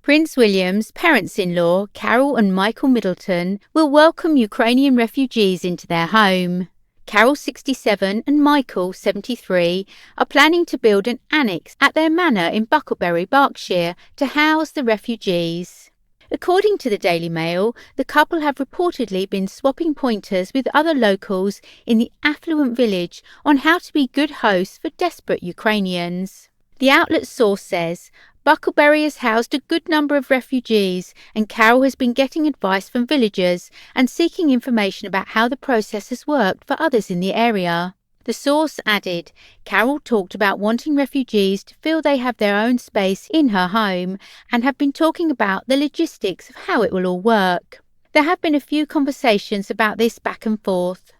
Prince William's parents-in-law, Carole and Michael Middleton, will welcome Ukrainian refugees into their home. Carole, 67, and Michael, 73, are planning to build an annexe at their manor in Bucklebury, Berkshire, to house the refugees. According to the Daily Mail, the couple have reportedly been swapping pointers with other locals in the affluent village on how to be good hosts for desperate Ukrainians. The outlet's source says, Bucklebury has housed a good number of refugees, and Carole has been getting advice from villagers and seeking information about how the process has worked for others in the area. The source added, Carole talked about wanting refugees to feel they have their own space in her home and have been talking about the logistics of how it will all work. There have been a few conversations about this back and forth.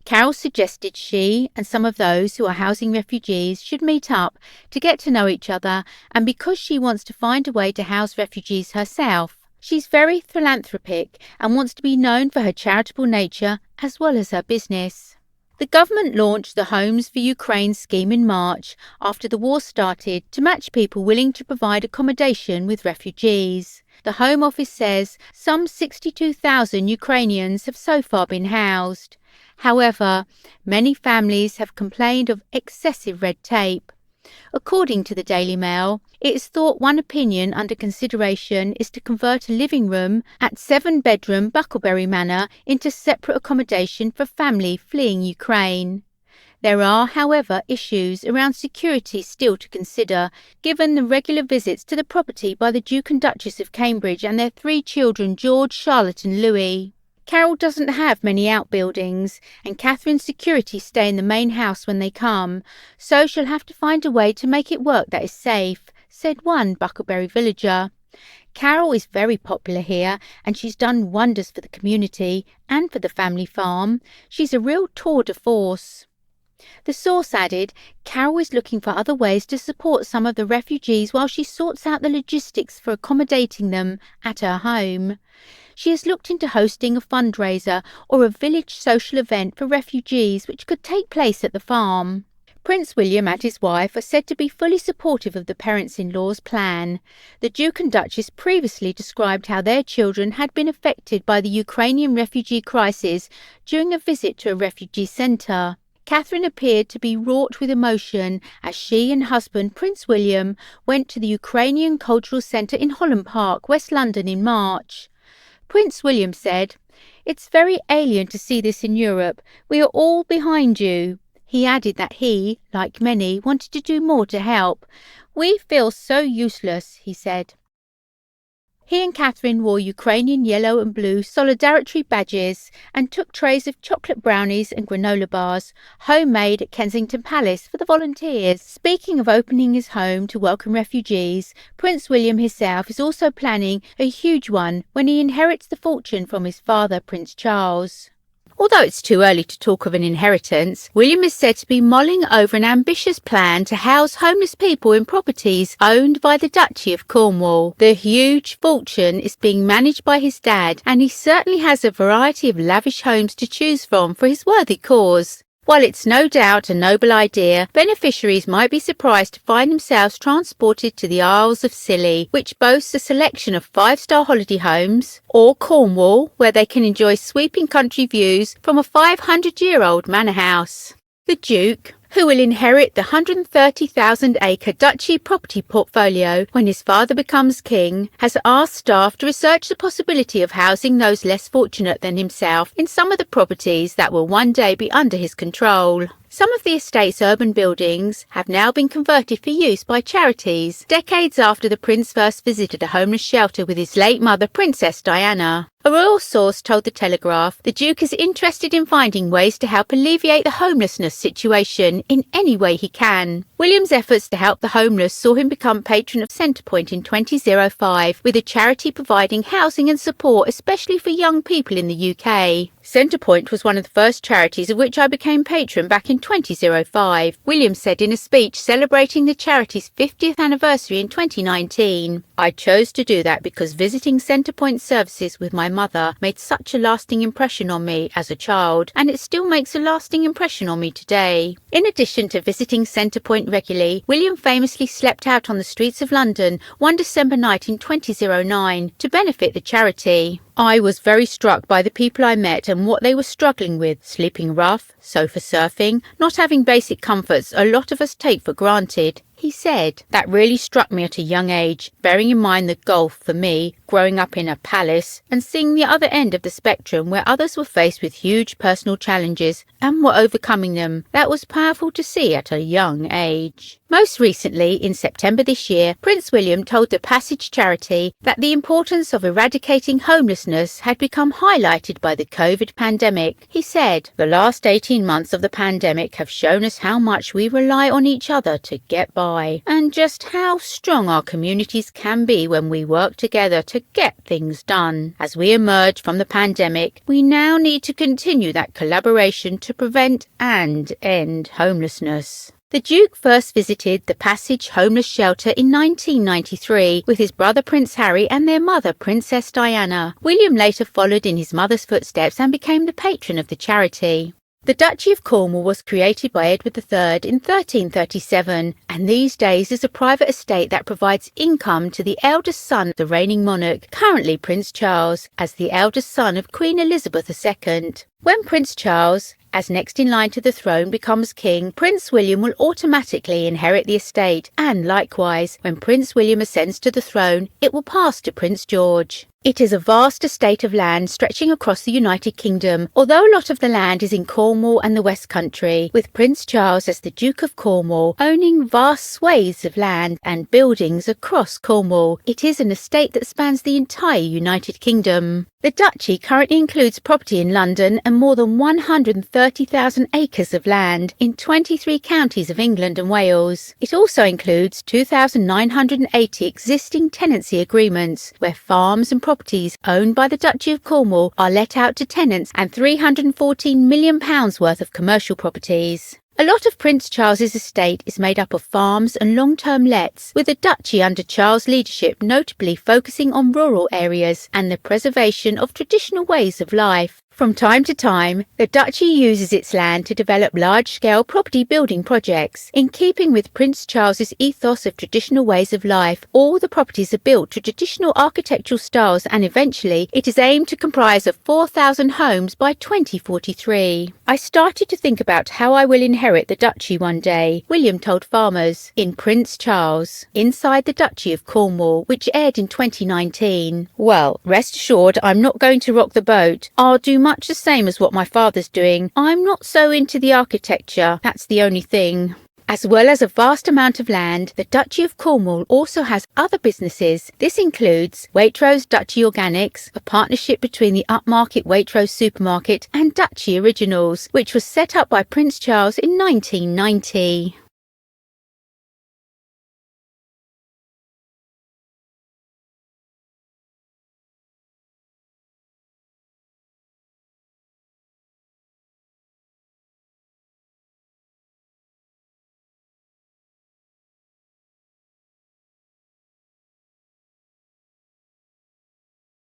Carole suggested she and some of those who are housing refugees should meet up to get to know each other, and because she wants to find a way to house refugees herself. She's very philanthropic and wants to be known for her charitable nature as well as her business. The government launched the Homes for Ukraine scheme in March after the war started to match people willing to provide accommodation with refugees. The Home Office says some 62,000 Ukrainians have so far been housed. However, many families have complained of excessive red tape. According to the Daily Mail, it is thought one opinion under consideration is to convert a living room at 7-bedroom Bucklebury Manor into separate accommodation for family fleeing Ukraine. There are, however, issues around security still to consider, given the regular visits to the property by the Duke and Duchess of Cambridge and their 3 children George, Charlotte and Louis. Carole doesn't have many outbuildings, and Catherine's security stay in the main house when they come, so she'll have to find a way to make it work that is safe, said one Bucklebury villager. Carole is very popular here, and she's done wonders for the community and for the family farm. She's a real tour de force. The source added, Carole is looking for other ways to support some of the refugees while she sorts out the logistics for accommodating them at her home. She has looked into hosting a fundraiser or a village social event for refugees which could take place at the farm. Prince William and his wife are said to be fully supportive of the parents-in-law's plan. The Duke and Duchess previously described how their children had been affected by the Ukrainian refugee crisis during a visit to a refugee centre. Catherine appeared to be wrought with emotion as she and husband Prince William went to the Ukrainian Cultural Centre in Holland Park, West London in March. Prince William said, "It's very alien to see this in Europe. We are all behind you." He added that he, like many, wanted to do more to help. "We feel so useless," he said. He and Catherine wore Ukrainian yellow and blue solidarity badges and took trays of chocolate brownies and granola bars, homemade at Kensington Palace, for the volunteers. Speaking of opening his home to welcome refugees, Prince William himself is also planning a huge one when he inherits the fortune from his father, Prince Charles. Although it's too early to talk of an inheritance, William is said to be mulling over an ambitious plan to house homeless people in properties owned by the Duchy of Cornwall. The huge fortune is being managed by his dad, and he certainly has a variety of lavish homes to choose from for his worthy cause. While it's no doubt a noble idea, beneficiaries might be surprised to find themselves transported to the Isles of Scilly, which boasts a selection of 5-star holiday homes, or Cornwall, where they can enjoy sweeping country views from a 500-year-old manor house. The Duke, who will inherit the 130,000-acre duchy property portfolio when his father becomes king, has asked staff to research the possibility of housing those less fortunate than himself in some of the properties that will one day be under his control. Some of the estate's urban buildings have now been converted for use by charities, decades after the prince first visited a homeless shelter with his late mother, Princess Diana. A royal source told The Telegraph the Duke is interested in finding ways to help alleviate the homelessness situation in any way he can. William's efforts to help the homeless saw him become patron of Centrepoint in 2005, with the charity providing housing and support especially for young people in the UK. Centrepoint was one of the first charities of which I became patron back in 2005, William said in a speech celebrating the charity's 50th anniversary in 2019. I chose to do that because visiting Centrepoint services with my mother made such a lasting impression on me as a child, and it still makes a lasting impression on me today. In addition to visiting Centrepoint regularly, William famously slept out on the streets of London one December night in 2009 to benefit the charity. I was very struck by the people I met and what they were struggling with, sleeping rough, sofa surfing, not having basic comforts a lot of us take for granted. He said, "That really struck me at a young age, bearing in mind the gulf for me, growing up in a palace, and seeing the other end of the spectrum where others were faced with huge personal challenges and were overcoming them. That was powerful to see at a young age." Most recently, in September this year, Prince William told the Passage charity that the importance of eradicating homelessness had become highlighted by the COVID pandemic. He said, "The last 18 months of the pandemic have shown us how much we rely on each other to get by, and just how strong our communities can be when we work together to get things done. As we emerge from the pandemic, we now need to continue that collaboration to prevent and end homelessness." The Duke first visited the Passage homeless shelter in 1993 with his brother Prince Harry and their mother Princess Diana. William later followed in his mother's footsteps and became the patron of the charity. The Duchy of Cornwall was created by Edward III in 1337 and these days is a private estate that provides income to the eldest son of the reigning monarch, currently Prince Charles, as the eldest son of Queen Elizabeth II. When Prince Charles, as next in line to the throne, becomes king, Prince William will automatically inherit the estate, and likewise, when Prince William ascends to the throne, it will pass to Prince George. It is a vast estate of land stretching across the United Kingdom, although a lot of the land is in Cornwall and the West Country, with Prince Charles as the Duke of Cornwall owning vast swathes of land and buildings across Cornwall. It is an estate that spans the entire United Kingdom. The Duchy currently includes property in London and more than 130,000 acres of land in 23 counties of England and Wales. It also includes 2,980 existing tenancy agreements, where farms and properties owned by the Duchy of Cornwall are let out to tenants, and £314 million worth of commercial properties. A lot of Prince Charles's estate is made up of farms and long-term lets, with the Duchy under Charles' leadership notably focusing on rural areas and the preservation of traditional ways of life. From time to time, the Duchy uses its land to develop large-scale property building projects. In keeping with Prince Charles's ethos of traditional ways of life, all the properties are built to traditional architectural styles and eventually it is aimed to comprise of 4,000 homes by 2043. "I started to think about how I will inherit the Duchy one day," William told farmers in Prince Charles, Inside the Duchy of Cornwall, which aired in 2019. "Well, rest assured I'm not going to rock the boat. I'll do much the same as what my father's doing. I'm not so into the architecture, that's the only thing." As well as a vast amount of land, the Duchy of Cornwall also has other businesses. This includes Waitrose Duchy Organics, a partnership between the upmarket Waitrose supermarket and Duchy Originals, which was set up by Prince Charles in 1990.